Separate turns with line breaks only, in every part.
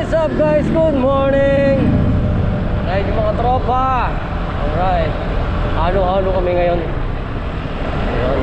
What's up guys? Good morning! Ride yung mga tropa. Alright. Halo-halo kami ngayon. Ayun.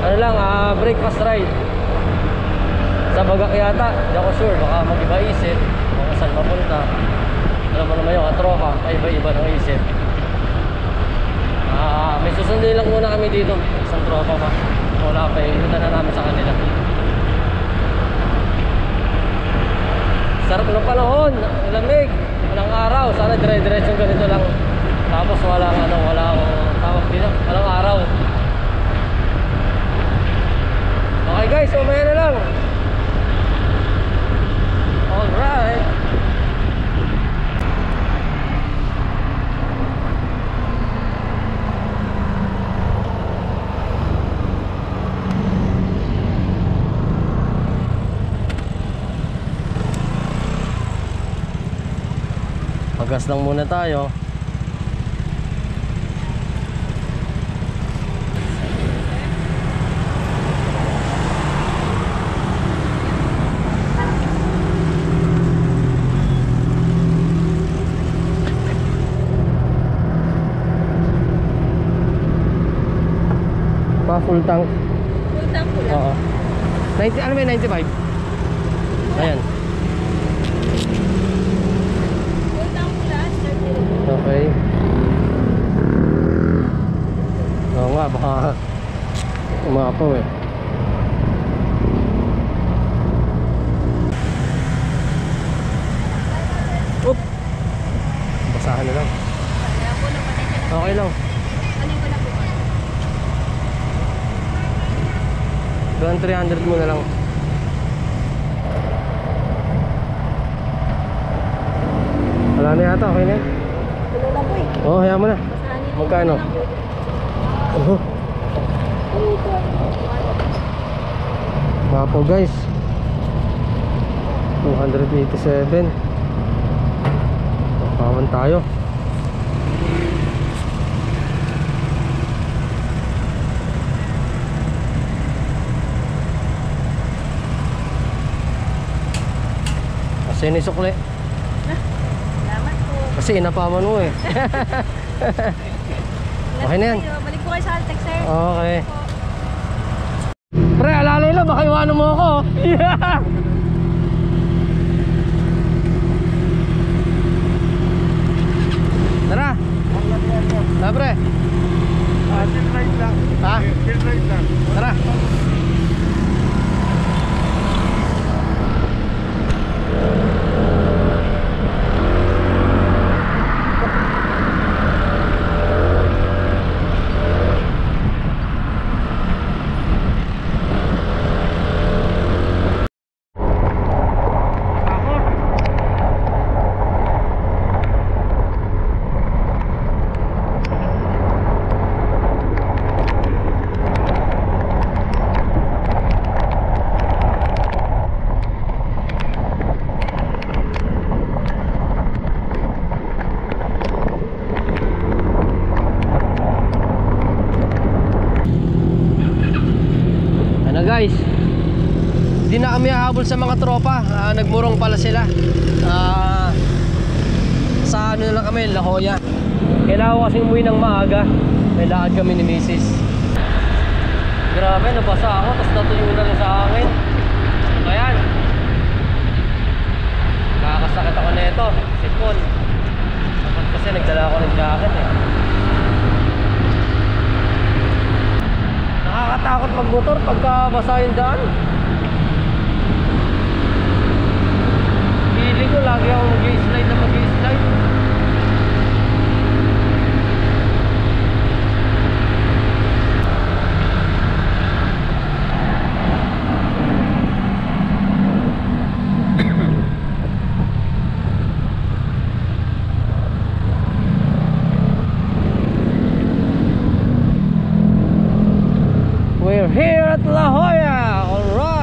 Ano lang, breakfast ride. Sa Bagak yata. Hindi ako sure. Baka mag-iba isip. Baka saan mapunta. Alam mo naman yung mga tropa. Ay, iba-iba ng isip. May susundin lang muna kami dito. Isang tropa pa. Wala pa. Inutan na namin sa kanila. Sarap ng panahon, lamig, walang araw. Sana dire-diretsong ganito lang. Tapos walang tawag dito, walang araw. Okay guys, umaya na lang. Alright. Gas lang muna tayo. Pa full tank.
Full tank po lang.
Oo. 90, ano ba 95? Ayan. Okay. Oo nga, baka umapaw eh. Oop! Basahan na lang. Okay lang. Doon 300 muna lang. Wala na yata, okay na. Oh, hayaan mo na. Magkano? Mapo guys. 287. Pawan tayo. Kasi nisukli. Kasi inapaman mo eh. Okay na yan.
Balik po kayo sa Altex, sir.
Okay. Pre, alalay lang, baka iwanan mo ako. Yeah! Tara. Tara pre.
Chill ride lang.
Ha?
Chill ride lang.
Tara. Guys, hindi na kami hahabol sa mga tropa. Nagmurong pala sila. Sa ano na lang kami, La Jolla. Kailangan ko kasing umuwi ng maaga. May lakad kami ni Mrs. Grabe, nabasa ako. Tapos natuyo na lang sa akin. Ayan. Nakakasakit ako nito. Sipon. Dapat kasi nagdala ako ng jacket eh. Nakakatakot magmotor pagka basa yung daan. Feeling ko lagi ako mag-i-slide na mag-i-slide. We're here at La Jolla. Alright.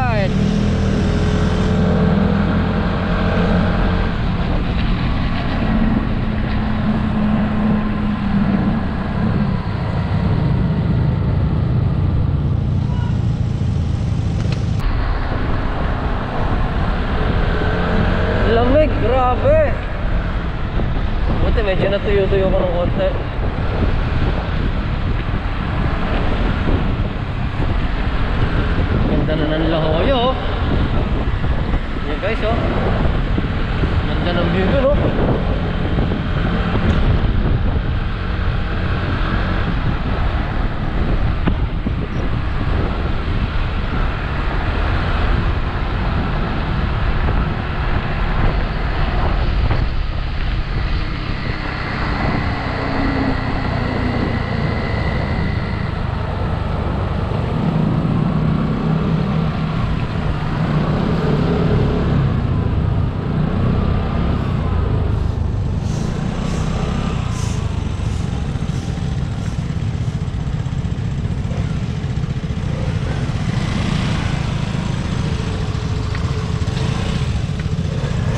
Grabe! Buti medyo natuyo-tuyo ko ng konti. Ganda na ng La Jolla, oh. Yan guys, oh. Ganda ng view dun, oh.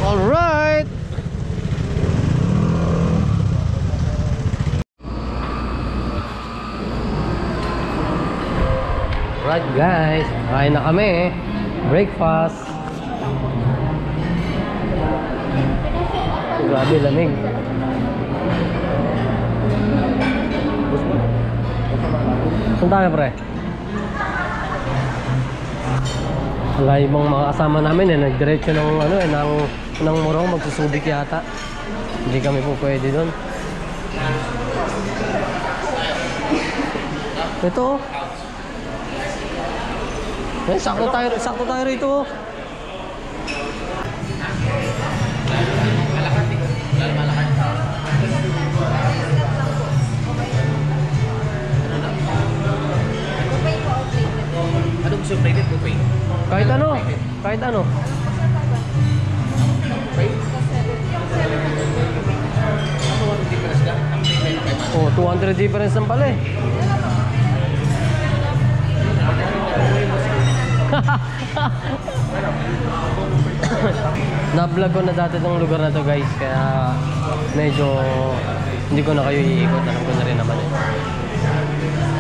Alright! Right guys, kain na kami. Breakfast. Grabe, lamig. Saan tayo, pre? Wala ibang mga kasama namin nagdiretso ng ano ng Morong, magsusubik yata. Hindi kami po pwede doon. Ito, oh. Sakto tayo rito, oh.
Ano gusto plated buffet?
Kahit ano. Oh, 200 difference lang pala eh. Na-vlog ko na dati itong lugar na to guys, kaya medyo hindi ko na kayo iikot, alam ko na rin naman eh.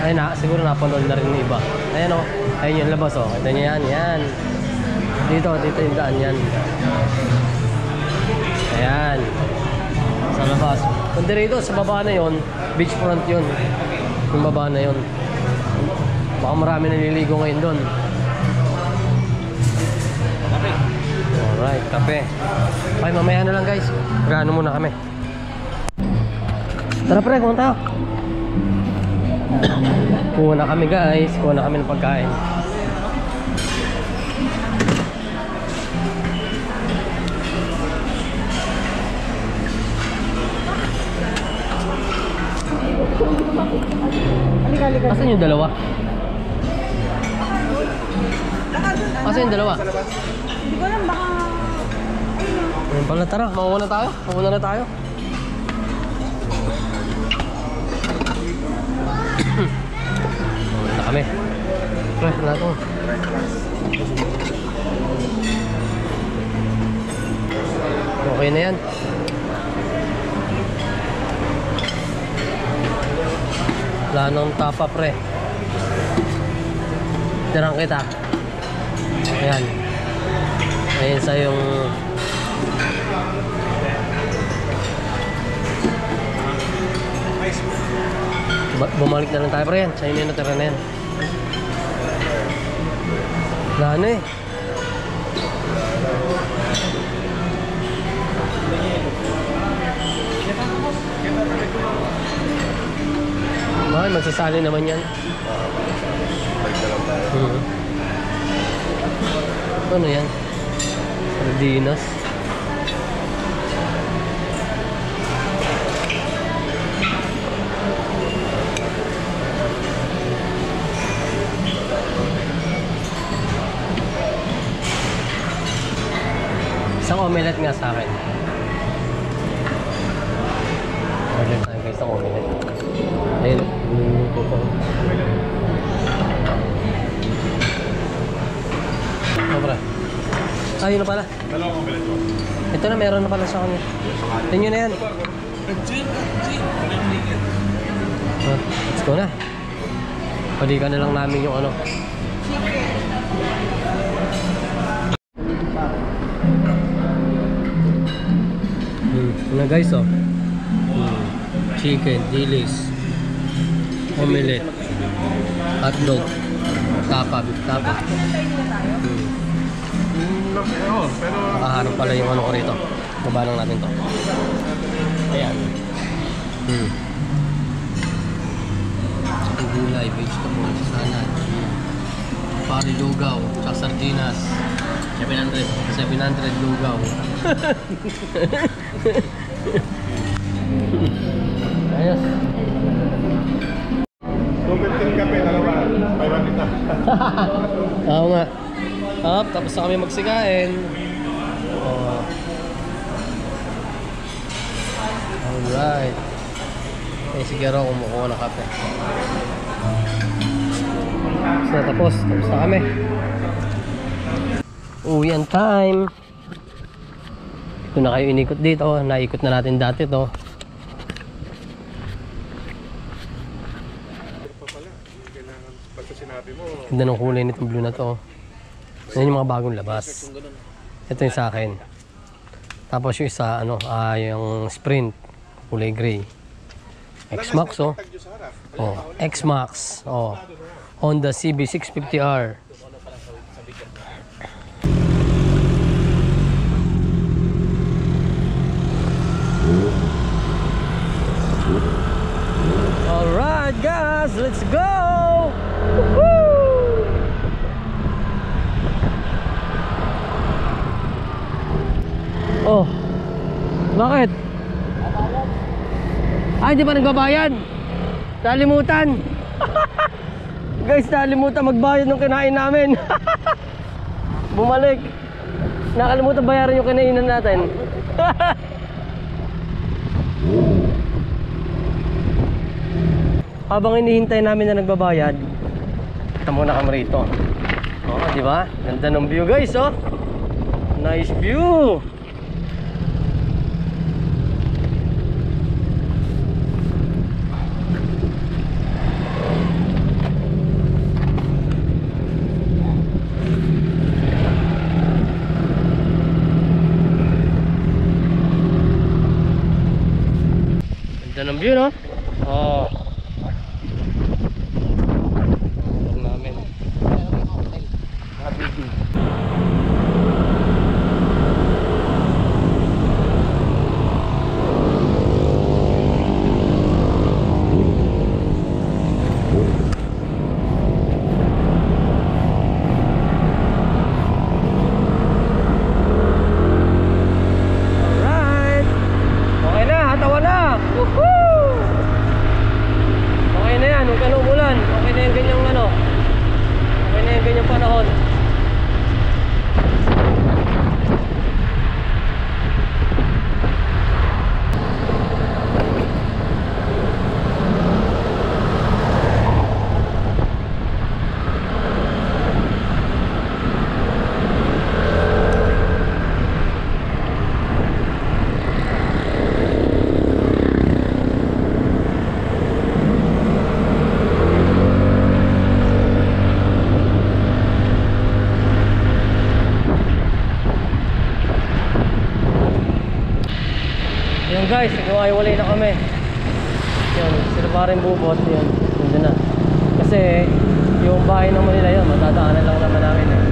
Ay na, siguro napanood na rin ng iba. Ayan o, ayun yung labas o. Ito niya yan. Dito yung daan yan. Ayan. Sa labas. Kundi rito, sa baba na yon, beachfront yun. Yung baba na yon. Baka marami naliligo ngayon doon. Alright, kape. Okay, mamaya na lang guys. Gano muna kami. Tara pre, kumunta tayo. Kuha na kami guys, kuha na kami ng pagkain. Asan yung dalawa? Asan yung dalawa?
Hindi ko alam, baka...
Ayun pala, tara, mauna tayo. Mauna na tayo. Mauna na kami. Wala ito. Okay na yan. Wala nang tapa pre. Tirang kita. Ayan. Ayan sa yung bumalik na lang tayo pre yan. Sa inyo na tira na yan. Wala na eh. Ay, magsasali naman yan. Ano yan? Sardinas. Isang omelette nga sa akin. Order tayo guys ng omelette. Ayun, niluluto ko. Sobra. Ayun na pala.
Dalawang omelette ko.
Ito na, meron na pala sa kanya. Tingin nyo na yan. Let's go na. Palikan na lang namin yung ano. Ano guys, oh. Chicken, dilis, omelette, hotdog, tapa, beef tapa.
Pero
Nakaharap pala yung ano ko rito. Baba lang natin to. Ayan. Gulay, vegetable, salad, pari lugaw, tsaka sardinas. 700 lugaw. Ayos.
Tubig tin kape, dalawa. 500 na.
Oo nga. Up, tapos na kami magsikain. Oh. Alright. Eh, sige raw kumukuha ng kape. Tapos na kami. Uwian time. Ito na kayo inikot dito. Naikot na natin dati to.
Kailangan, basta sinabi mo,
Ganda ng kulay nitong blue na to. Yan yung mga bagong labas. Ito yung sa akin. Tapos yung isa, ano, yung Sprint. Kulay gray. X-Max, oh. Oh, X-Max. Oh. Honda CB650R. Alright guys, let's go! Woohoo! Oh, bakit? Ay, di pa nagbabayad? Nalimutan. Guys, nalimutan magbayad nung kinain namin. Bumalik. Nakalimutan bayaran yung kinainan natin. Habang hinihintay namin na nagbabayad, kita muna kami rito. Oh, di ba? Ganda ng view, guys, oh. Nice view. Ganda ng view, no? Oh. Namin. Alright. Okay na, hatawa na. Woohoo! Okay na yan, huwag ka na umulan. Okay na yung ganyang ano. Okay na yung ganyang panahon. Yan guys, nagwahiwalay na kami. Yan, sila pa rin bubot. Yan, yun na. Kasi yung bahay naman nila yun, matadaanan lang naman namin eh.